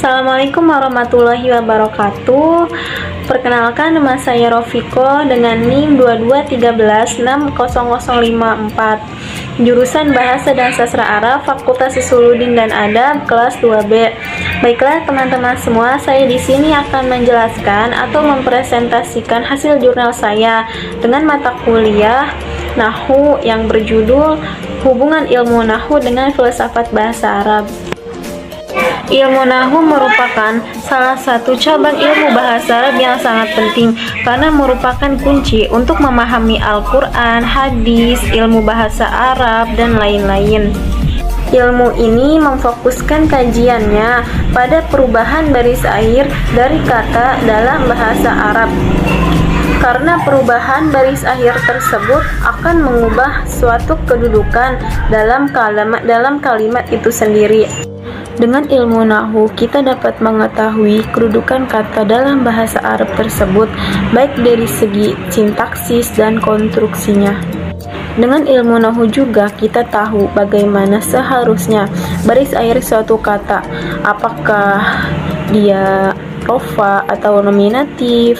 Assalamualaikum warahmatullahi wabarakatuh. Perkenalkan, nama saya Rofiko dengan NIM 2213600054, jurusan Bahasa dan Sastra Arab, Fakultas Usuluddin dan Adab, kelas 2B. Baiklah teman-teman semua, saya di sini akan menjelaskan atau mempresentasikan hasil jurnal saya dengan mata kuliah Nahwu yang berjudul Hubungan Ilmu Nahwu dengan Filsafat Bahasa Arab. Ilmu Nahwu merupakan salah satu cabang ilmu bahasa Arab yang sangat penting karena merupakan kunci untuk memahami Al-Quran, hadis, ilmu bahasa Arab, dan lain-lain. Ilmu ini memfokuskan kajiannya pada perubahan baris akhir dari kata dalam bahasa Arab. Karena perubahan baris akhir tersebut akan mengubah suatu kedudukan dalam kalimat itu sendiri. Dengan ilmu Nahwu, kita dapat mengetahui kedudukan kata dalam bahasa Arab tersebut, baik dari segi sintaksis dan konstruksinya. Dengan ilmu Nahwu juga kita tahu bagaimana seharusnya baris akhir suatu kata, apakah dia rofa atau nominatif,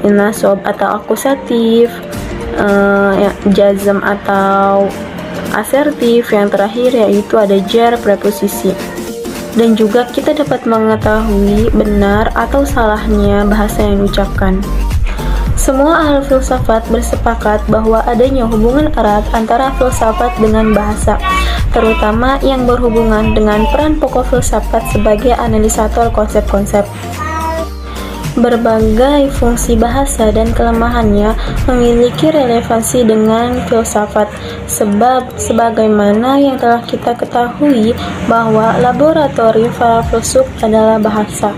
nasab atau akusatif, jazm atau asertif, yang terakhir yaitu ada jar preposisi. Dan juga kita dapat mengetahui benar atau salahnya bahasa yang diucapkan. Semua ahli filsafat bersepakat bahwa adanya hubungan erat antara filsafat dengan bahasa, terutama yang berhubungan dengan peran pokok filsafat sebagai analisator konsep-konsep. Berbagai fungsi bahasa dan kelemahannya memiliki relevansi dengan filsafat, sebab sebagaimana yang telah kita ketahui bahwa laboratorium para filsuf adalah bahasa.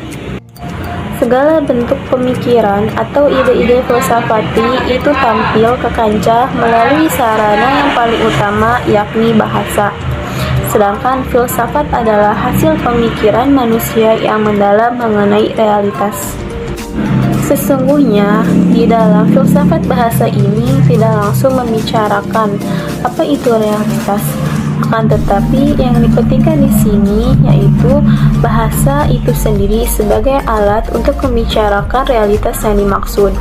Segala bentuk pemikiran atau ide-ide filsafati itu tampil ke kancah melalui sarana yang paling utama, yakni bahasa. Sedangkan filsafat adalah hasil pemikiran manusia yang mendalam mengenai realitas. Sesungguhnya, di dalam filsafat bahasa ini tidak langsung membicarakan apa itu realitas. Akan tetapi yang dipentingkan di sini yaitu bahasa itu sendiri sebagai alat untuk membicarakan realitas yang dimaksud.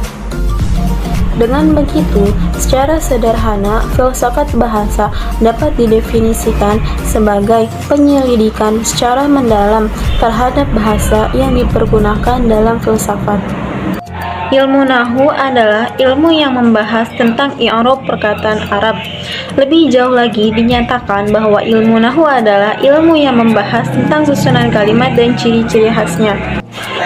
Dengan begitu, secara sederhana, filsafat bahasa dapat didefinisikan sebagai penyelidikan secara mendalam terhadap bahasa yang dipergunakan dalam filsafat. Ilmu Nahwu adalah ilmu yang membahas tentang i'rab perkataan Arab. Lebih jauh lagi dinyatakan bahwa ilmu Nahwu adalah ilmu yang membahas tentang susunan kalimat dan ciri-ciri khasnya.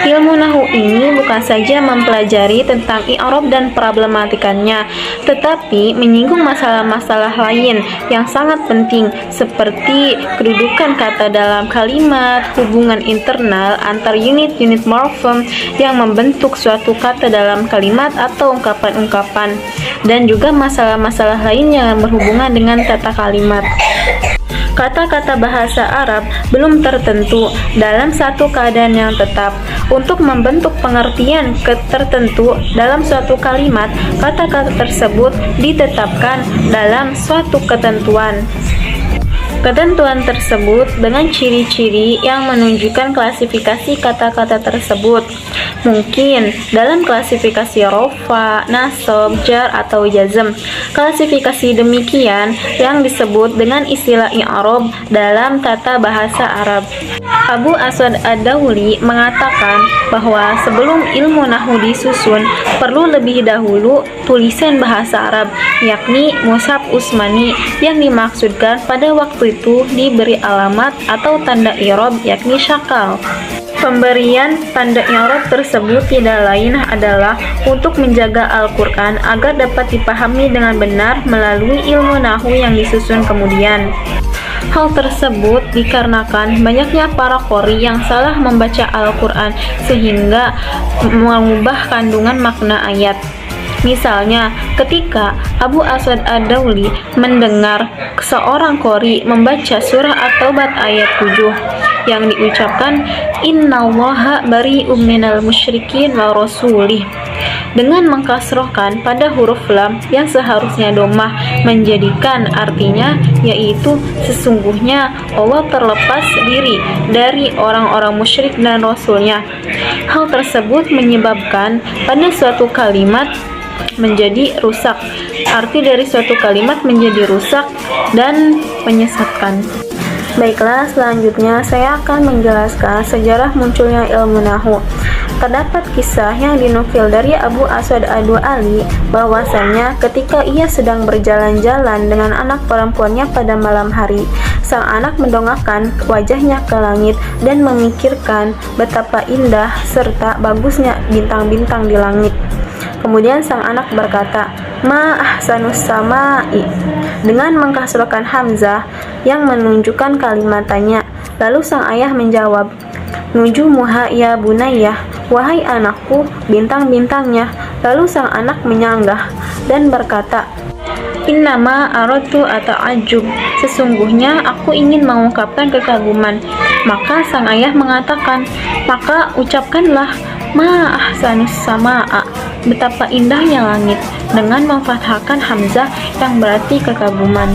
Ilmu Nahwu ini bukan saja mempelajari tentang i'rab dan problematikannya, tetapi menyinggung masalah-masalah lain yang sangat penting seperti kedudukan kata dalam kalimat, hubungan internal antar unit-unit morfem yang membentuk suatu kata dalam kalimat atau ungkapan-ungkapan, dan juga masalah-masalah lain yang berhubungan dengan tata kalimat. Kata-kata bahasa Arab belum tertentu dalam satu keadaan yang tetap. Untuk membentuk pengertian tertentu dalam suatu kalimat, kata-kata tersebut ditetapkan dalam suatu ketentuan. Ketentuan tersebut dengan ciri-ciri yang menunjukkan klasifikasi kata-kata tersebut. Mungkin dalam klasifikasi rofa, nasab, jar, atau jazm. Klasifikasi demikian yang disebut dengan istilah i'rab dalam tata bahasa Arab. Abu Aswad Ad-Dauli mengatakan bahwa sebelum ilmu Nahwu disusun, perlu lebih dahulu tulisan bahasa Arab, yakni mushaf Utsmani, yang dimaksudkan pada waktu itu diberi alamat atau tanda i'rab, yakni syakal. Pemberian tanda i'rab tersebut tidak lain adalah untuk menjaga Al-Quran agar dapat dipahami dengan benar melalui ilmu Nahwu yang disusun kemudian. Hal tersebut dikarenakan banyaknya para qori yang salah membaca Al-Quran sehingga mengubah kandungan makna ayat. Misalnya, ketika Abu Aswad Ad-Dauli mendengar seorang qori membaca surah At-Taubah ayat 7 yang diucapkan innallaha bari'um minal musyrikin wa rasulih, dengan mengkasrohkan pada huruf lam yang seharusnya domah, menjadikan artinya yaitu sesungguhnya Allah terlepas diri dari orang-orang musyrik dan Rasulnya. Hal tersebut menyebabkan pada suatu kalimat menjadi rusak. Arti dari suatu kalimat menjadi rusak dan menyesatkan. Baiklah, selanjutnya saya akan menjelaskan sejarah munculnya ilmu Nahwu. Terdapat kisah yang dinukil dari Abu Aswad Ad-Du'ali bahwasannya ketika ia sedang berjalan-jalan dengan anak perempuannya pada malam hari, sang anak mendongakkan wajahnya ke langit dan memikirkan betapa indah serta bagusnya bintang-bintang di langit. Kemudian sang anak berkata, "Ma ahsanus sama'i," dengan mengkasrohkan hamzah yang menunjukkan kalimatannya. Lalu sang ayah menjawab, "Nujumuha ya bunayya," wahai anakku, bintang-bintangnya. Lalu sang anak menyanggah dan berkata, "Innama aradtu ata'ajjub," sesungguhnya aku ingin mengungkapkan kekaguman. Maka sang ayah mengatakan, "Maka ucapkanlah ma ahsanus sama'a," betapa indahnya langit, dengan memfathahkan hamzah yang berarti kekaguman.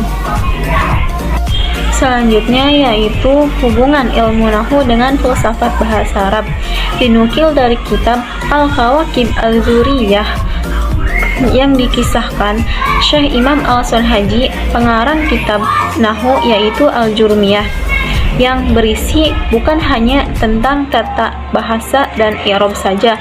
Selanjutnya yaitu hubungan ilmu Nahwu dengan filsafat bahasa Arab. Dinukil dari kitab Al-Kawakib Al-Zuriyah yang dikisahkan Syekh Imam Al-Sunhaji, pengarang kitab Nahwu yaitu Al-Jurmiyah, yang berisi bukan hanya tentang tata bahasa dan i'rab saja,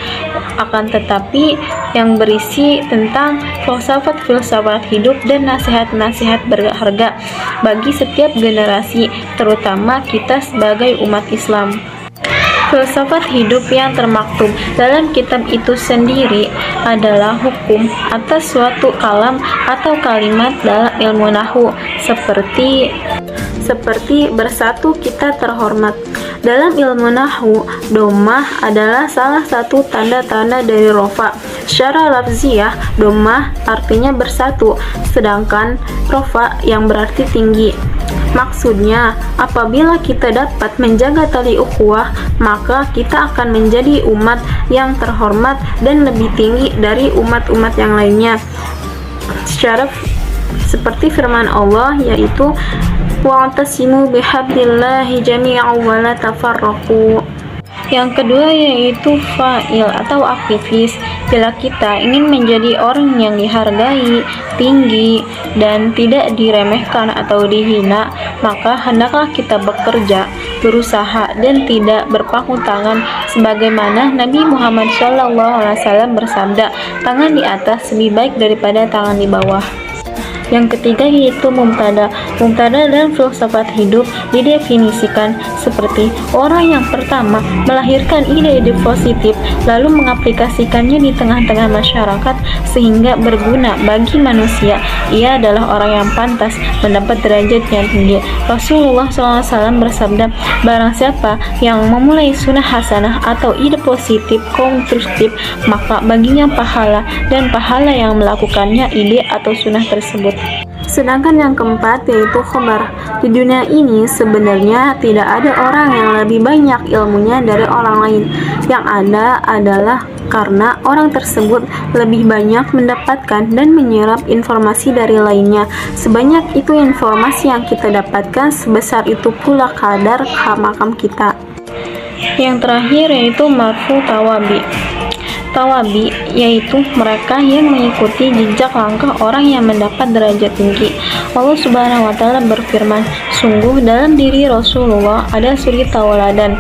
akan tetapi yang berisi tentang filsafat hidup dan nasihat-nasihat berharga bagi setiap generasi, terutama kita sebagai umat Islam. Filsafat hidup yang termaktub dalam kitab itu sendiri adalah hukum atas suatu kalam atau kalimat dalam ilmu Nahwu, seperti bersatu kita terhormat. Dalam ilmu Nahwu, dhammah adalah salah satu tanda-tanda dari rofa. Secara lafziyah, dhammah artinya bersatu, sedangkan rofa yang berarti tinggi. Maksudnya, apabila kita dapat menjaga tali ukhuwah, maka kita akan menjadi umat yang terhormat dan lebih tinggi dari umat-umat yang lainnya. Seperti firman Allah, yaitu wa'tasimu bihablillahi jami'an wa la tafarraqu. Yang kedua yaitu fa'il atau aktivis. Bila kita ingin menjadi orang yang dihargai, tinggi, dan tidak diremehkan atau dihina, maka hendaklah kita bekerja, berusaha, dan tidak berpangku tangan, sebagaimana Nabi Muhammad SAW bersabda, "Tangan di atas lebih baik daripada tangan di bawah." Yang ketiga yaitu mubtada. Mubtada dalam filsafat hidup didefinisikan seperti orang yang pertama melahirkan ide-ide positif lalu mengaplikasikannya di tengah-tengah masyarakat sehingga berguna bagi manusia. Ia adalah orang yang pantas mendapat derajat yang tinggi. Rasulullah SAW bersabda, "Barang siapa yang memulai sunnah hasanah atau ide positif konstruktif, maka baginya pahala dan pahala yang melakukannya ide atau sunnah tersebut." Sedangkan yang keempat yaitu khobar. Di dunia ini sebenarnya tidak ada orang yang lebih banyak ilmunya dari orang lain. Yang ada adalah karena orang tersebut lebih banyak mendapatkan dan menyerap informasi dari lainnya. Sebanyak itu informasi yang kita dapatkan, sebesar itu pula kadar makam kita. Yang terakhir yaitu marfu tawabi. Tawabi yaitu mereka yang mengikuti jejak langkah orang yang mendapat derajat tinggi. Allah Subhanahu wa Ta'ala berfirman, "Sungguh dalam diri Rasulullah ada suri tauladan,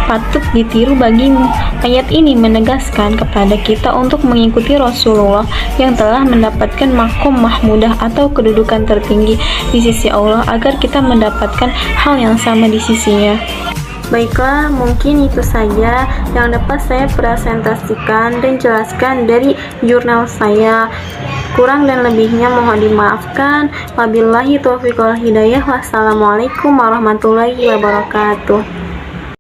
patut ditiru bagimu." Ayat ini menegaskan kepada kita untuk mengikuti Rasulullah yang telah mendapatkan makom mahmudah atau kedudukan tertinggi di sisi Allah agar kita mendapatkan hal yang sama di sisinya. Baiklah, mungkin itu saja yang dapat saya presentasikan dan jelaskan dari jurnal saya. Kurang dan lebihnya mohon dimaafkan. Wabillahi taufiq wal hidayah. Wassalamualaikum warahmatullahi wabarakatuh.